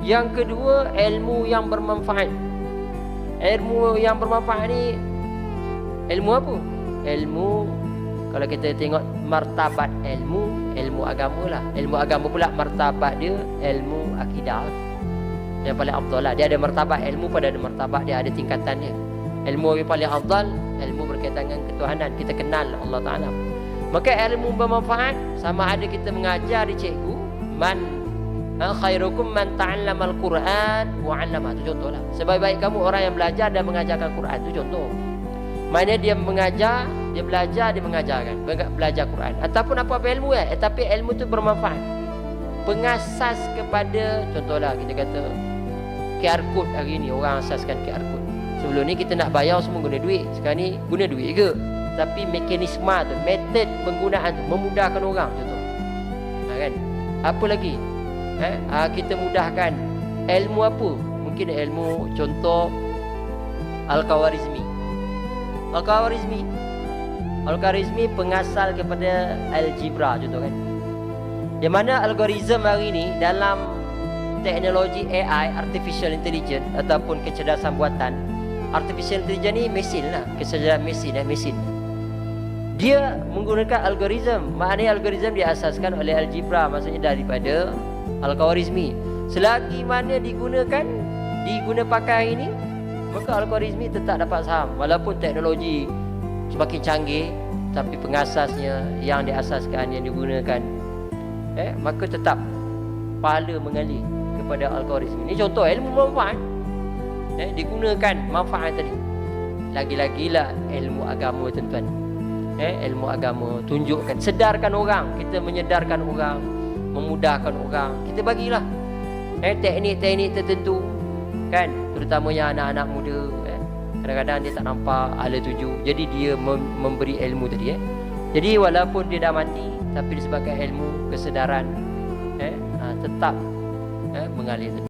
Yang kedua, ilmu yang bermanfaat. Ilmu yang bermanfaat ni ilmu apa? Ilmu, kalau kita tengok martabat ilmu, ilmu agama lah. Ilmu agama pula martabat dia ilmu akidah. Yang paling afdal lah. Dia ada martabat ilmu, pada ada martabat dia, ada tingkatan dia. Ilmu yang paling afdal, ilmu berkaitan dengan ketuhanan. Kita kenal Allah Ta'ala. Maka ilmu bermanfaat, sama ada kita mengajar di cikgu, khairukum man ta'allama al-Quran wa 'allama. Itu contoh lah. Sebaik-baik kamu orang yang belajar dan mengajarkan Quran. Itu contoh. Maknanya dia mengajar, dia belajar, dia mengajarkan. Belajar Quran. Ataupun apa-apa ilmu tapi ilmu tu bermanfaat. Pengasas kepada, contohlah kita kata QR code hari ni, orang asaskan QR code. Sebelum ni kita nak bayar semua guna duit. Sekarang ni guna duit ke? Tapi mekanisme tu, metod penggunaan tu memudahkan orang, contoh. Kan? Apa lagi? Kita mudahkan ilmu apa? Mungkin ilmu, contoh Al-Khawarizmi. Al-Khawarizmi pengasal kepada algebra, contoh kan. Yang mana algoritma hari ni dalam teknologi AI, artificial intelligence ataupun kecerdasan buatan. Artificial intelligence ni mesin lah, kecerdasan mesin. Dia menggunakan algoritma. Maknanya algoritma diasaskan oleh algebra, maksudnya daripada Al-Khawarizmi. Selagi mana diguna pakai ini, maka Al-Khawarizmi tetap dapat saham. Walaupun teknologi semakin canggih, tapi pengasasnya yang diasaskan, yang digunakan, maka tetap pahala mengalir kepada Al-Khawarizmi. Ini contoh ilmu manfaat. Digunakan manfaat tadi. Lagi-lagilah ilmu agama, tuan-tuan. Ilmu agama tunjukkan, sedarkan orang, kita menyedarkan orang, memudahkan orang. Kita bagilah teknik-teknik tertentu, kan, terutamanya anak-anak muda, kadang-kadang dia tak nampak hala tuju, jadi dia memberi ilmu tadi. Jadi walaupun dia dah mati, tapi disebabkan ilmu, kesedaran, tetap mengalir.